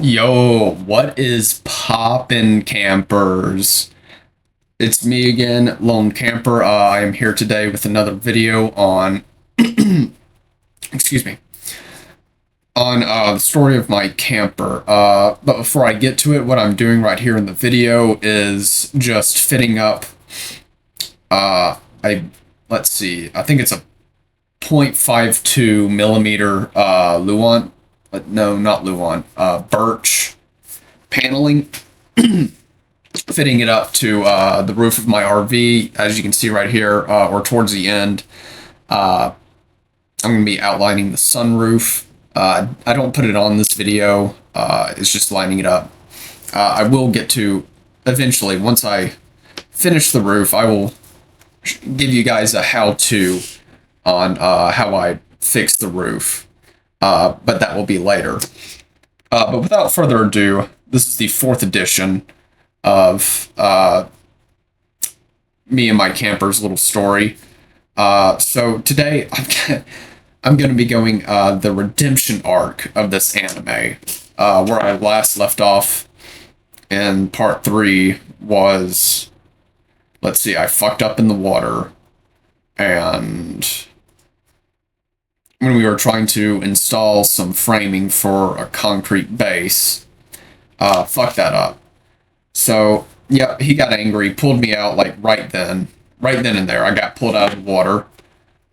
Yo, what is poppin' campers? It's me again, Lone Camper. I am here today with another video on, excuse me, on the story of my camper. But before I get to it, what I'm doing right here in the video is just fitting up, let's see, I think it's a 0.52 millimeter, Luan, no, not Luan, birch paneling, fitting it up to the roof of my RV. As you can see right here, or towards the end, I'm going to be outlining the sunroof. I don't put it on this video. It's just lining it up. I will get to, eventually, once I finish the roof, I will give you guys a how-to on how I fix the roof. But that will be later. But without further ado, this is the fourth edition of me and my camper's little story. So today I'm going to be going the redemption arc of this anime. Where I last left off in part 3 was, let's see, I fucked up in the water, and when we were trying to install some framing for a concrete base, fucked that up. So, yeah, he got angry, pulled me out, like, right then and there. I got pulled out of the water.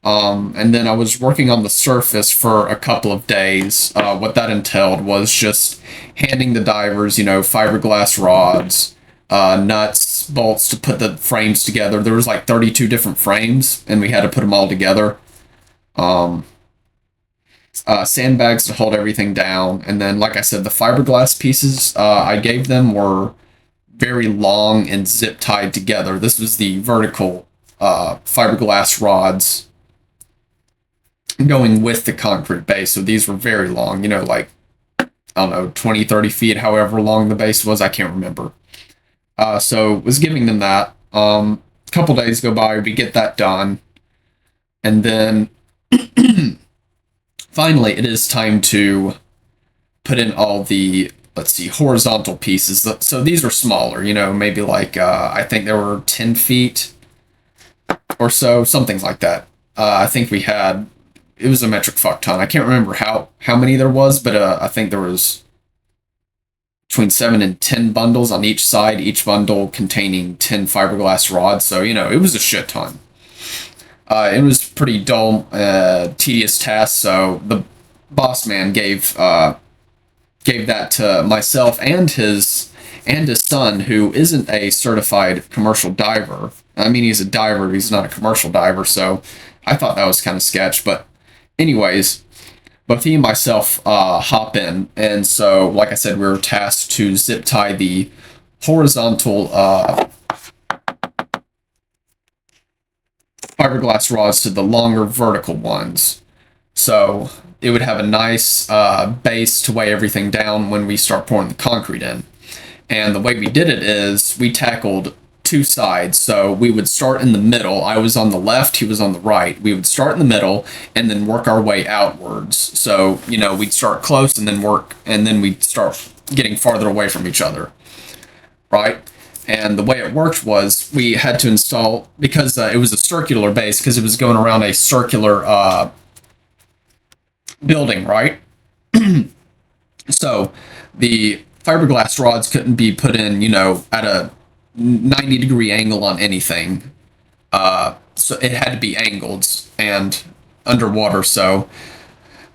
And then I was working on the surface for a couple of days. What that entailed was just handing the divers, fiberglass rods, nuts, bolts to put the frames together. There was like 32 different frames, and we had to put them all together. Sandbags to hold everything down. And then, like I said, the fiberglass pieces I gave them were very long and zip tied together. This was the vertical fiberglass rods going with the concrete base. So these were very long, like, I don't know, 20, 30 feet, however long the base was. I can't remember. So was giving them that. A couple days go by, we get that done. And then finally, it is time to put in all the, let's see, horizontal pieces. So these are smaller, maybe like, I think there were 10 feet or so, something like that. I think we had, it was a metric fuck ton. I can't remember how many there was, but I think there was between 7 and 10 bundles on each side, each bundle containing 10 fiberglass rods. So, it was a shit ton. It was pretty dull, tedious task, so the boss man gave that to myself and his son, who isn't a certified commercial diver. I mean, he's a diver, he's not a commercial diver, so I thought that was kind of sketch. But anyways, both he and myself hop in, and so, like I said, we were tasked to zip tie the horizontal fiberglass rods to the longer vertical ones. So it would have a nice base to weigh everything down when we start pouring the concrete in. And the way we did it is we tackled two sides. So we would start in the middle. I was on the left, he was on the right. We would start in the middle and then work our way outwards. So, we'd start close and then work, and then we'd start getting farther away from each other. Right? And the way it worked was we had to install, because it was a circular base, because it was going around a circular building, right? So the fiberglass rods couldn't be put in, at a 90-degree angle on anything. So it had to be angled and underwater. So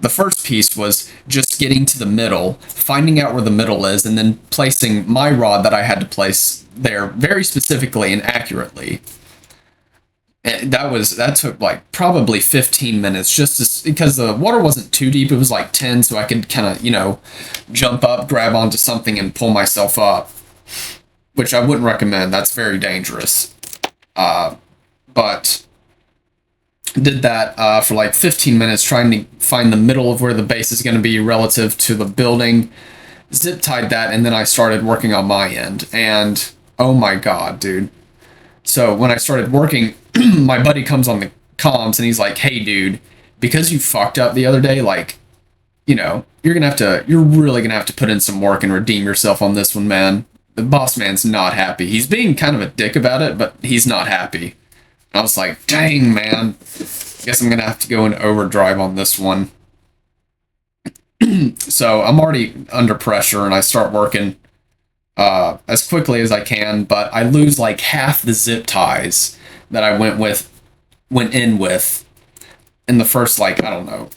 the first piece was just getting to the middle, finding out where the middle is, and then placing my rod that I had to place there very specifically and accurately. And that took like probably 15 minutes, because the water wasn't too deep. It was like 10, so I could kind of, jump up, grab onto something, and pull myself up, which I wouldn't recommend. That's very dangerous. But did that for like 15 minutes, trying to find the middle of where the base is going to be relative to the building. Zip tied that, and then I started working on my end. And oh my god, dude. So when I started working, my buddy comes on the comms and he's like, "Hey, dude, because you fucked up the other day, like, you're really gonna have to put in some work and redeem yourself on this one, man. The boss man's not happy. He's being kind of a dick about it, but he's not happy. I was like, dang, man. Guess I'm gonna have to go in overdrive on this one. So I'm already under pressure and I start working as quickly as I can, but I lose like half the zip ties that I went in with in the first, like, I don't know,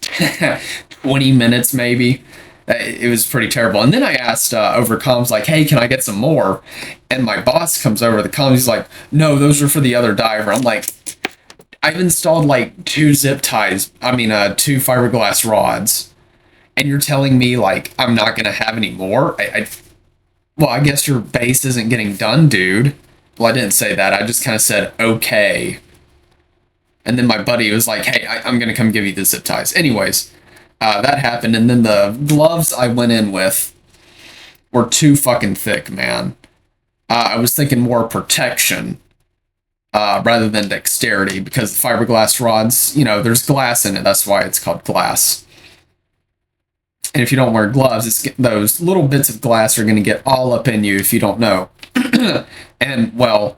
20 minutes maybe. It was pretty terrible. And then I asked over comms, like, hey, can I get some more? And my boss comes over the comms, he's like, no, those are for the other diver. I'm like, I've installed like two fiberglass rods, and you're telling me like I'm not gonna have any more? Well, I guess your base isn't getting done, dude. Well, I didn't say that. I just kind of said okay. And then my buddy was like, hey, I'm gonna come give you the zip ties. Anyways, that happened, and then the gloves I went in with were too fucking thick, man. I was thinking more protection rather than dexterity, because the fiberglass rods, there's glass in it. That's why it's called glass. And if you don't wear gloves, those little bits of glass are going to get all up in you if you don't know. And, well,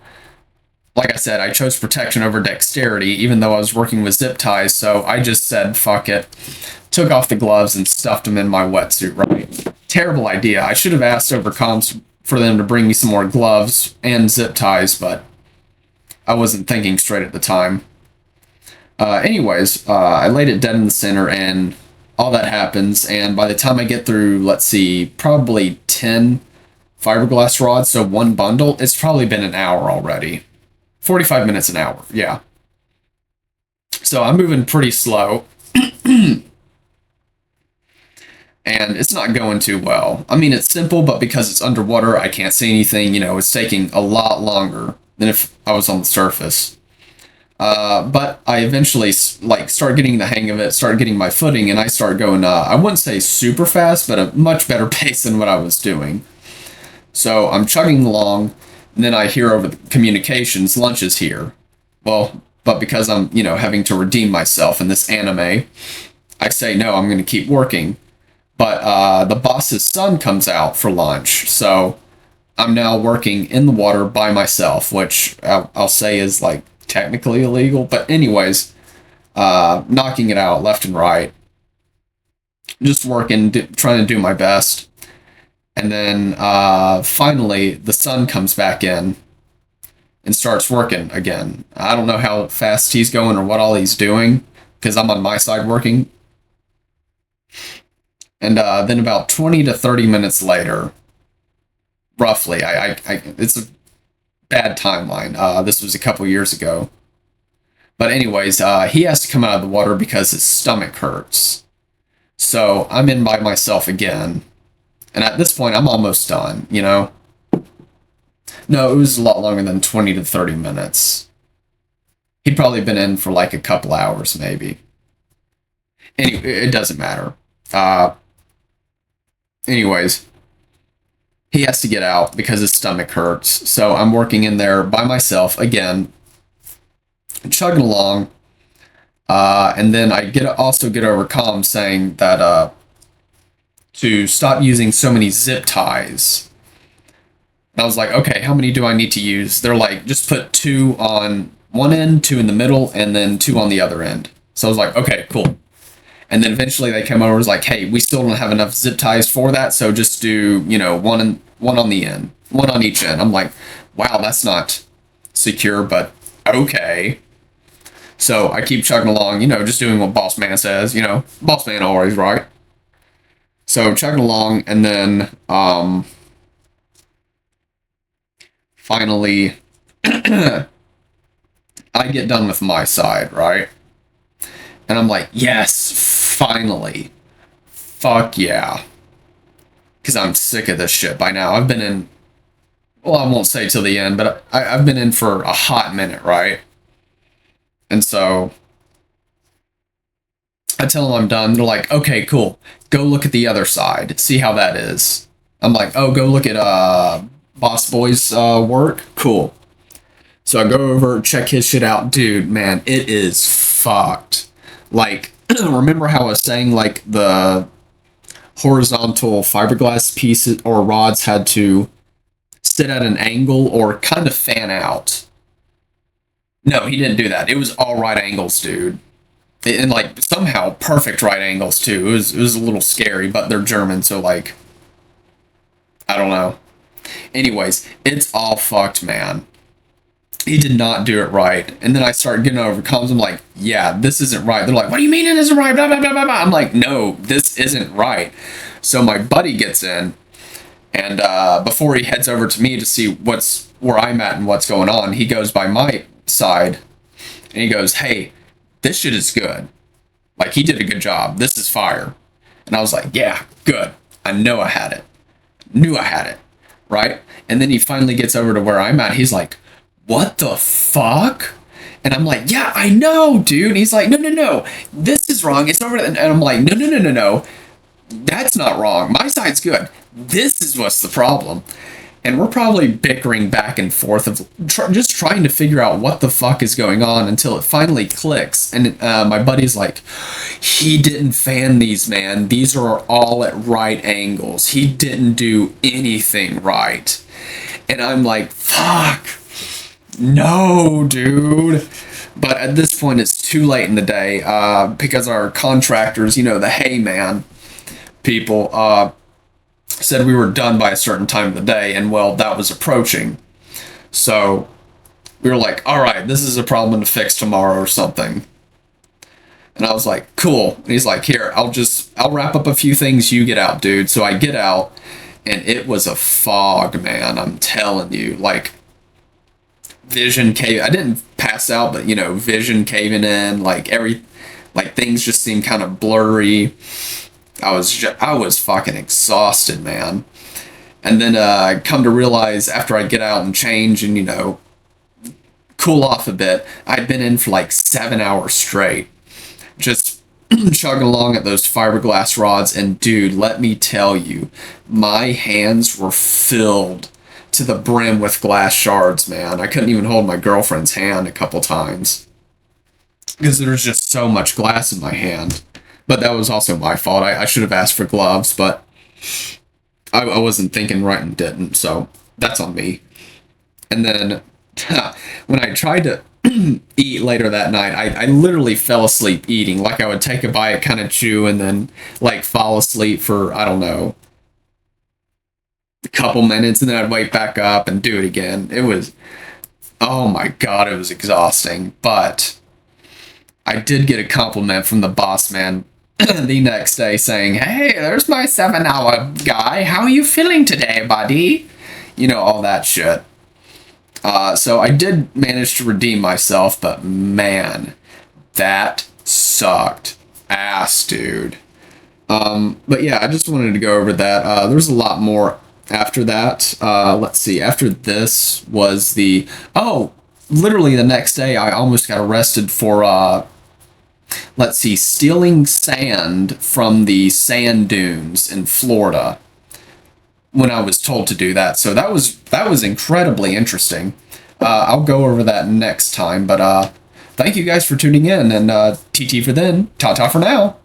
like I said, I chose protection over dexterity, even though I was working with zip ties, so I just said, fuck it. Took off the gloves and stuffed them in my wetsuit, right? Terrible idea. I should have asked over comms for them to bring me some more gloves and zip ties, but I wasn't thinking straight at the time. Anyways, I laid it dead in the center, and all that happens, and by the time I get through, let's see, probably 10 fiberglass rods, so one bundle, it's probably been an hour already. 45 minutes an hour, yeah. So I'm moving pretty slow. And it's not going too well. I mean, it's simple, but because it's underwater, I can't see anything. It's taking a lot longer than if I was on the surface. But I eventually start getting the hang of it, start getting my footing, and I start going, I wouldn't say super fast, but a much better pace than what I was doing. So I'm chugging along, and then I hear over the communications, lunch is here. Well, but because I'm, having to redeem myself in this anime, I say, no, I'm going to keep working. But the boss's son comes out for lunch, so I'm now working in the water by myself, which I'll say is like technically illegal, but anyways, knocking it out left and right, just working, trying to do my best. And then finally the son comes back in and starts working again. I don't know how fast he's going or what all he's doing, because I'm on my side working. And then about 20 to 30 minutes later, roughly, it's a bad timeline. This was a couple years ago. But anyways, he has to come out of the water because his stomach hurts. So I'm in by myself again. And at this point, I'm almost done, No, it was a lot longer than 20 to 30 minutes. He'd probably been in for like a couple hours, maybe. Anyway, it doesn't matter. Anyways, he has to get out because his stomach hurts. So I'm working in there by myself again, chugging along. And then I also get over comms saying that to stop using so many zip ties. And I was like, okay, how many do I need to use? They're like, just put 2 on one end, 2 in the middle, and then 2 on the other end. So I was like, okay, cool. And then eventually they came over and was like, hey, we still don't have enough zip ties for that, so just do, one on the end, 1 on each end. I'm like, wow, that's not secure, but okay. So I keep chugging along, just doing what boss man says, boss man always right. So chugging along, and then finally I get done with my side, right? And I'm like, yes, finally. Fuck yeah. Because I'm sick of this shit by now. I've been in, well, I won't say till the end, but I've been in for a hot minute, right? And so I tell them I'm done. They're like, okay, cool. Go look at the other side. See how that is. I'm like, oh, go look at Boss Boy's work? Cool. So I go over, check his shit out. Dude, man, it is fucked. Like, remember how I was saying, like, the horizontal fiberglass pieces or rods had to sit at an angle or kind of fan out. No, he didn't do that. It was all right angles, dude. And like somehow perfect right angles too. It was a little scary, but they're German, so like I don't know. Anyways, it's all fucked, man. He did not do it right. And then I start getting over comms. I'm like, yeah, this isn't right. They're like, what do you mean it isn't right? Blah, blah, blah, blah, blah. I'm like, no, this isn't right. So my buddy gets in, and before he heads over to me to see where I'm at and what's going on, he goes by my side, and he goes, hey, this shit is good. Like, he did a good job. This is fire. And I was like, yeah, good. I know I had it. Knew I had it. Right? And then he finally gets over to where I'm at. He's like, what the fuck? And I'm like, yeah, I know, dude. And he's like, no, no, no. This is wrong. It's over. And I'm like, no, no, no, no, no. That's not wrong. My side's good. This is what's the problem. And we're probably bickering back and forth of just trying to figure out what the fuck is going on until it finally clicks. And my buddy's like, he didn't fan these, man. These are all at right angles. He didn't do anything right. And I'm like, fuck. No, dude. But at this point, it's too late in the day because our contractors, the hey man people, said we were done by a certain time of the day, and well, that was approaching. So we were like, all right, this is a problem to fix tomorrow or something. And I was like, cool. And he's like, here, I'll wrap up a few things, you get out, dude. So I get out, and it was a fog, man. I'm telling you, like, vision cave. I didn't pass out, but vision caving in, like things just seemed kind of blurry. I was fucking exhausted, man. And then I come to realize after I get out and change and cool off a bit, I'd been in for like 7 hours straight, just chugging along at those fiberglass rods. And dude, let me tell you, my hands were filled to the brim with glass shards, man. I couldn't even hold my girlfriend's hand a couple times because there was just so much glass in my hand. But that was also my fault. I should have asked for gloves, but I wasn't thinking right and didn't, so that's on me. And then when I tried to eat later that night, I literally fell asleep eating. Like, I would take a bite, kind of chew, and then like fall asleep for, I don't know, a couple minutes, and then I'd wake back up and do it again. It was, oh my god, it was exhausting. But I did get a compliment from the boss man the next day saying, hey, there's my 7-hour guy. How are you feeling today, buddy? All that shit. So I did manage to redeem myself, but man, that sucked ass, dude. But yeah, I just wanted to go over that. There's a lot more after that. Let's see. After this was literally the next day, I almost got arrested for, stealing sand from the sand dunes in Florida when I was told to do that. So that was incredibly interesting. I'll go over that next time, but thank you guys for tuning in, and TT for then, ta-ta for now.